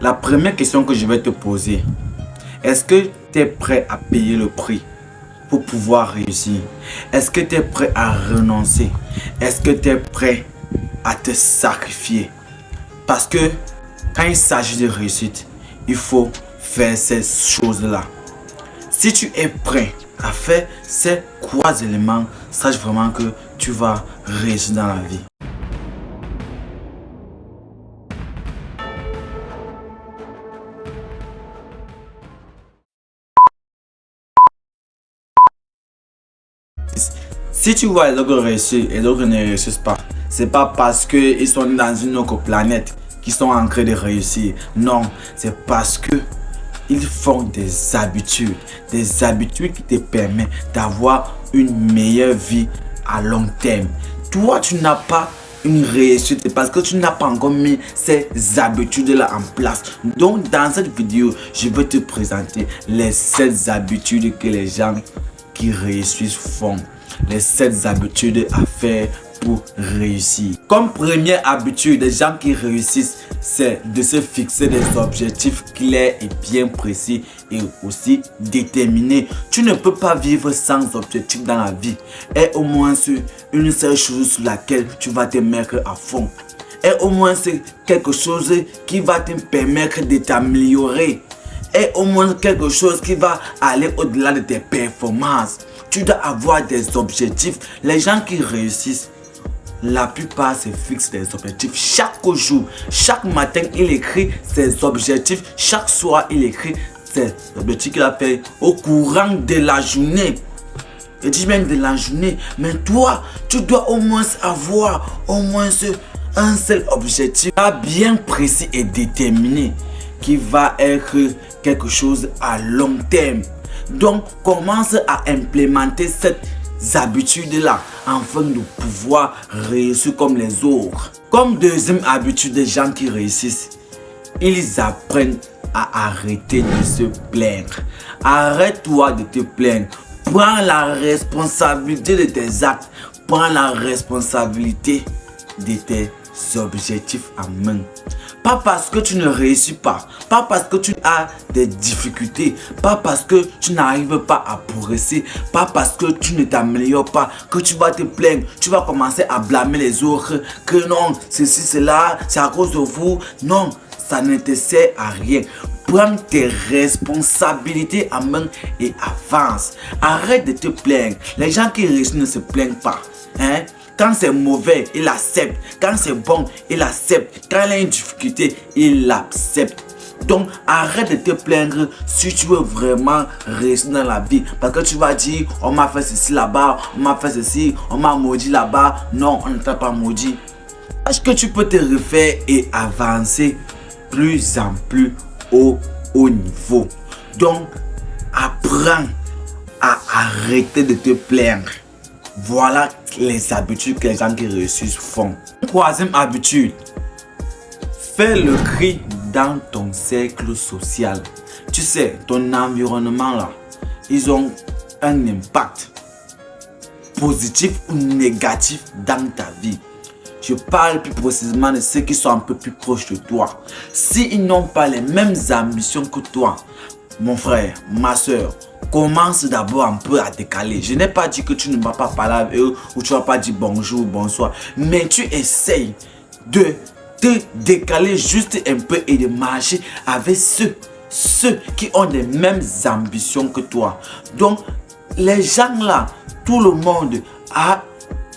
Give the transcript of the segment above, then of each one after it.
La première question que je vais te poser, est-ce que tu es prêt à payer le prix pour pouvoir réussir? Est-ce que tu es prêt à renoncer? Est-ce que tu es prêt à te sacrifier? Parce que quand il s'agit de réussite, il faut faire ces choses-là. Si tu es prêt à faire ces 3 éléments, sache vraiment que tu vas réussir dans la vie. Si tu vois les autres réussir et les autres ne réussissent pas, c'est pas parce qu'ils sont dans une autre planète qu'ils sont en train de réussir. Non, c'est parce que ils font des habitudes qui te permettent d'avoir une meilleure vie à long terme. Toi, tu n'as pas une réussite parce que tu n'as pas encore mis ces habitudes-là en place. Donc, dans cette vidéo, je vais te présenter les 7 habitudes que les gens qui réussissent font. Les 7 habitudes à faire pour réussir. Comme première habitude des gens qui réussissent, c'est de se fixer des objectifs clairs et bien précis et aussi déterminés. Tu ne peux pas vivre sans objectif dans la vie. Et au moins une seule chose sur laquelle tu vas te mettre à fond. Et au moins c'est quelque chose qui va te permettre de t'améliorer. Et au moins quelque chose qui va aller au-delà de tes performances. Tu dois avoir des objectifs. Les gens qui réussissent, la plupart se fixent des objectifs chaque jour. Chaque matin, il écrit ses objectifs. Chaque soir, il écrit ses objectifs qu'il a fait au courant de la journée. Je dis même de la journée. Mais toi, tu dois au moins avoir au moins un seul objectif bien précis et déterminé qui va être quelque chose à long terme. Donc, commence à implémenter cette habitude-là afin de pouvoir réussir comme les autres. Comme deuxième habitude des gens qui réussissent, ils apprennent à arrêter de se plaindre. Arrête-toi de te plaindre. Prends la responsabilité de tes actes. Prends la responsabilité de tes objectifs en main. Pas parce que tu ne réussis pas parce que tu as des difficultés, pas parce que tu n'arrives pas à progresser, pas parce que tu ne t'améliores pas, que tu vas te plaindre, tu vas commencer à blâmer les autres, que non, ceci, cela, c'est à cause de vous. Non, ça ne te sert à rien. Prends tes responsabilités en main et avance. Arrête de te plaindre. Les gens qui réussissent ne se plaignent pas. Quand c'est mauvais, il accepte. Quand c'est bon, il accepte. Quand il a une difficulté, il l'accepte. Donc, arrête de te plaindre si tu veux vraiment réussir dans la vie. Parce que tu vas dire, on m'a fait ceci là-bas, on m'a fait ceci, on m'a maudit là-bas. Non, on ne t'a pas maudit. Sache que tu peux te refaire et avancer plus en plus au haut niveau. Donc, apprends à arrêter de te plaindre. Voilà les habitudes que les gens qui réussissent font. Troisième habitude, fais le cri dans ton cercle social. Tu sais, ton environnement là, ils ont un impact positif ou négatif dans ta vie. Je parle plus précisément de ceux qui sont un peu plus proches de toi. S'ils n'ont pas les mêmes ambitions que toi, mon frère, ma soeur, commence d'abord un peu à décaler. Je n'ai pas dit que tu ne vas pas parler avec eux ou tu ne vas pas dire bonjour, bonsoir. Mais tu essayes de te décaler juste un peu et de marcher avec ceux qui ont les mêmes ambitions que toi. Donc, les gens là, tout le monde a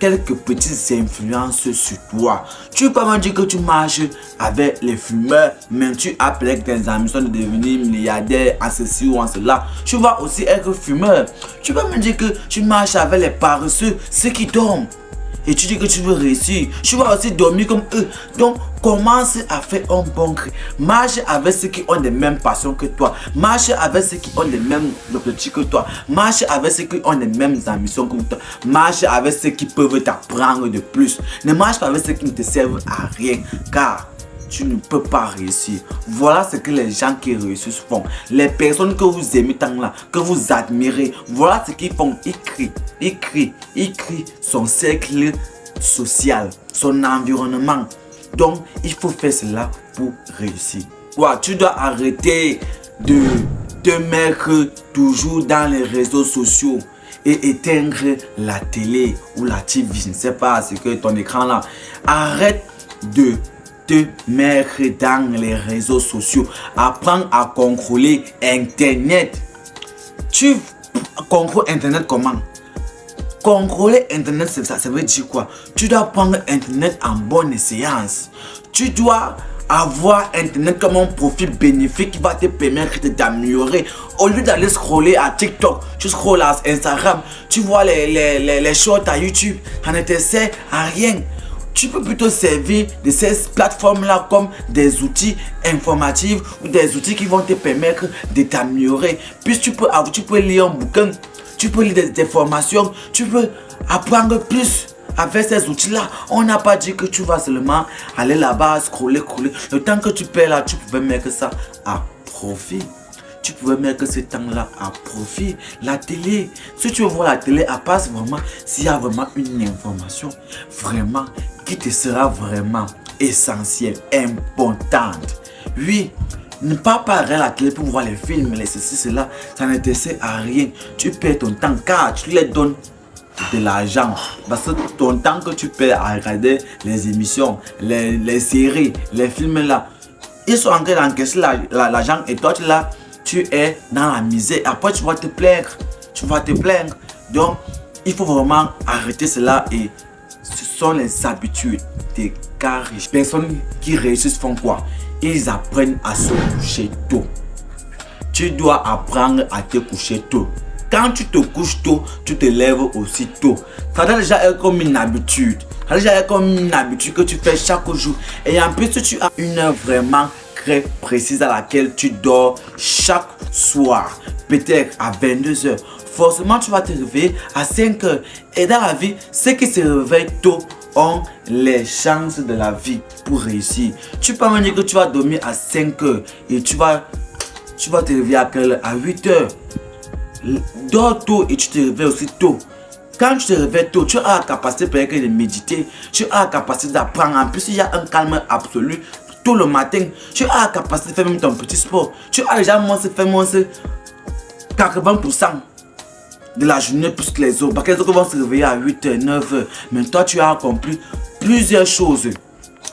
quelques petites influences sur toi. Tu peux pas me dire que tu marches avec les fumeurs, mais tu as peut-être des ambitions de devenir milliardaire en ceci ou en cela. Tu vas aussi être fumeur. Tu peux me dire que tu marches avec les paresseux, ceux qui dorment. Et tu dis que tu veux réussir. Tu vas aussi dormir comme eux. Donc, commence à faire un bon cri. Marche avec ceux qui ont les mêmes passions que toi. Marche avec ceux qui ont les mêmes objectifs que toi. Marche avec ceux qui ont les mêmes ambitions que toi. Marche avec ceux qui peuvent t'apprendre de plus. Ne marche pas avec ceux qui ne te servent à rien. Car tu ne peux pas réussir. Voilà ce que les gens qui réussissent font. Les personnes que vous aimez tant là, que vous admirez, voilà ce qu'ils font. Ils créent son cercle social, son environnement. Donc, il faut faire cela pour réussir. tu dois arrêter de te mettre toujours dans les réseaux sociaux et éteindre la télé ou la TV. Je ne sais pas, c'est que ton écran là. Arrête de te mettre dans les réseaux sociaux. Apprends à contrôler Internet. Tu contrôles Internet comment? Contrôler Internet, ça veut dire quoi? Tu dois prendre Internet en bonne séance. Tu dois avoir Internet comme un profil bénéfique qui va te permettre d'améliorer. Au lieu d'aller scroller à TikTok, tu scrolles à Instagram, tu vois les shorts à YouTube, ça ne te sert à rien. Tu peux plutôt servir de ces plateformes-là comme des outils informatifs ou des outils qui vont te permettre de t'améliorer. Puis tu peux lire un bouquin, tu peux lire des formations, tu peux apprendre plus. Avec ces outils-là, on n'a pas dit que tu vas seulement aller là-bas, scroller. Le temps que tu perds là, tu pouvais mettre ça à profit. Tu pouvais mettre ce temps-là à profit. La télé, si tu veux voir la télé, à part vraiment, s'il y a vraiment une information, vraiment, qui te sera vraiment essentielle, importante. Oui, ne pas parler à la télé pour voir les films, les ceci, cela, ça ne te sert à rien. Tu perds ton temps car tu les donnes de l'argent. Parce que ton temps que tu perds à regarder les émissions, les séries, les films là, ils sont en train d'encaisser l'argent et toi là, tu es dans la misère. Après tu vas te plaindre. Donc il faut vraiment arrêter cela et ce sont les habitudes des gars riches. Les personnes qui réussissent font quoi? Ils apprennent à se coucher tôt. Tu dois apprendre à te coucher tôt. Quand tu te couches tôt, tu te lèves aussi tôt. Ça doit déjà être comme une habitude. Ça doit déjà être comme une habitude que tu fais chaque jour. Et en plus, tu as une heure vraiment très précise à laquelle tu dors chaque soir. Peut-être à 22 heures. Forcément, tu vas te réveiller à 5 heures. Et dans la vie, ceux qui se réveillent tôt ont les chances de la vie pour réussir. Tu peux me dire que tu vas dormir à 5 heures et tu vas te réveiller à 8 heures. Dors tôt et tu te réveilles aussi tôt. Quand tu te réveilles tôt, tu as la capacité peut-être de méditer. Tu as la capacité d'apprendre. En plus, il y a un calme absolu. Tôt le matin, tu as la capacité de faire même ton petit sport. Tu as déjà fait moins 80% de la journée plus que les autres. Parce que les autres vont se réveiller à 8 h, 9 h. Mais toi, tu as accompli plusieurs choses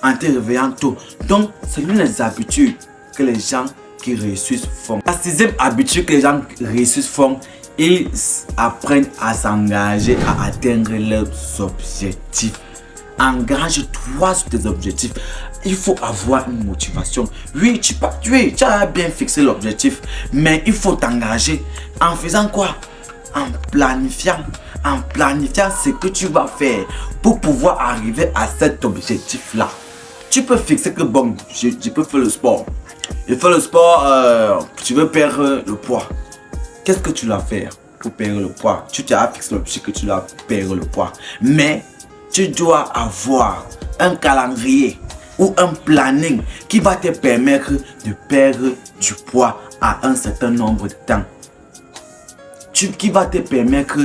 en te réveillant tôt. Donc, c'est l'une des habitudes que les gens qui réussissent font. La sixième habitude que les gens qui réussissent font, ils apprennent à s'engager à atteindre leurs objectifs. Engage-toi sur tes objectifs. Il faut avoir une motivation. Oui, tu as bien fixé l'objectif, mais il faut t'engager. En faisant quoi? En planifiant ce que tu vas faire pour pouvoir arriver à cet objectif-là. Tu peux fixer que bon, je peux faire le sport. Je fais le sport, tu veux perdre le poids. Qu'est-ce que tu dois faire pour perdre le poids? Tu t'as fixé l'objectif que tu dois perdre le poids. Mais tu dois avoir un calendrier ou un planning qui va te permettre de perdre du poids à un certain nombre de temps. Qui va te permettre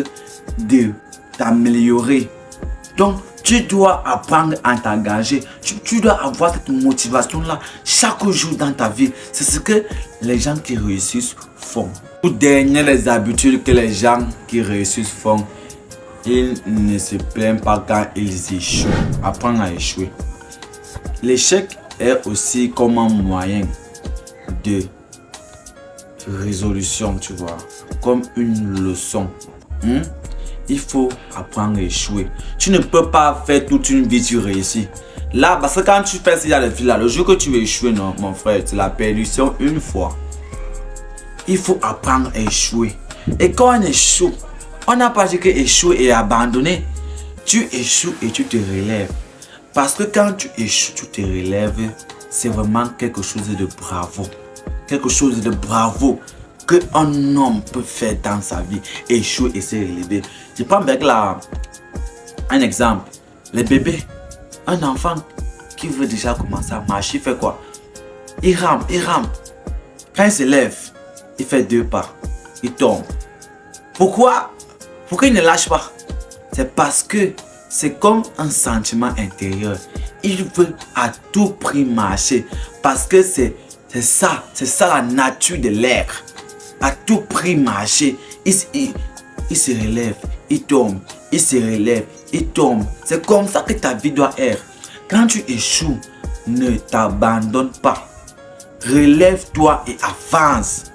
de t'améliorer. Donc, tu dois apprendre à t'engager. Tu dois avoir cette motivation-là chaque jour dans ta vie. C'est ce que les gens qui réussissent font. Tout dernier, les habitudes que les gens qui réussissent font, ils ne se plaignent pas quand ils échouent. Apprendre à échouer. L'échec est aussi comme un moyen de résolution, tu vois. Comme une leçon. Il faut apprendre à échouer. Tu ne peux pas faire toute une vie tu réussis. Là, parce que quand tu fais ce genre de vie là, le jour que tu veux échouer, non, mon frère, c'est la perdition une fois. Il faut apprendre à échouer. Et quand on échoue, on n'a pas dit que échouer et abandonner. Tu échoues et tu te relèves. Parce que quand tu échoues, tu te relèves, c'est vraiment quelque chose de bravo. Quelque chose de bravo qu'un homme peut faire dans sa vie. Échouer et se relever. Je prends avec un exemple. Les bébés. Un enfant qui veut déjà commencer à marcher, il fait quoi? Il rampe. Quand il se lève, il fait 2 pas. Il tombe. Pourquoi il ne lâche pas? C'est parce que c'est comme un sentiment intérieur. Il veut à tout prix marcher. Parce que c'est C'est ça la nature de l'être. À tout prix marcher, il se relève, il tombe, il se relève, il tombe. C'est comme ça que ta vie doit être. Quand tu échoues, ne t'abandonne pas. Relève-toi et avance.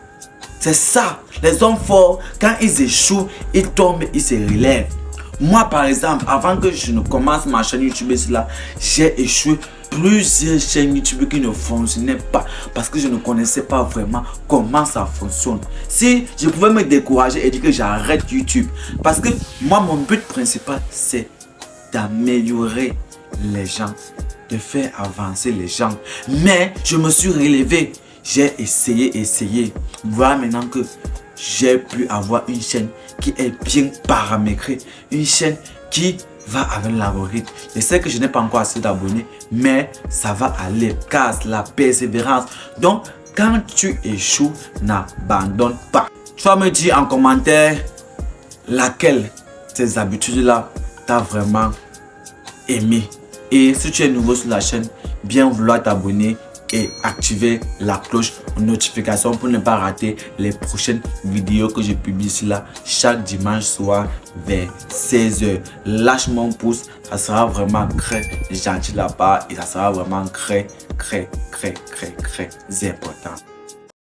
C'est ça. Les hommes forts, quand ils échouent, ils tombent, ils se relèvent. Moi, par exemple, avant que je ne commence ma chaîne YouTube, j'ai échoué plusieurs chaînes YouTube qui ne fonctionnaient pas parce que je ne connaissais pas vraiment comment ça fonctionne. Si je pouvais me décourager et dire que j'arrête YouTube, parce que moi, mon but principal, c'est d'améliorer les gens, de faire avancer les gens. Mais je me suis relevé, j'ai essayé. Voilà maintenant que j'ai pu avoir une chaîne qui est bien paramétrée, une chaîne qui va avec l'algorithme. Je sais que je n'ai pas encore assez d'abonnés, mais ça va aller car la persévérance. Donc, quand tu échoues, n'abandonne pas. Tu vas me dire en commentaire laquelle de ces habitudes-là t'as vraiment aimé. Et si tu es nouveau sur la chaîne, bien vouloir t'abonner et activer la cloche de notification pour ne pas rater les prochaines vidéos que je publie ici là chaque dimanche soir vers 16 h. Lâche mon pouce, ça sera vraiment très gentil de la part et ça sera vraiment très important.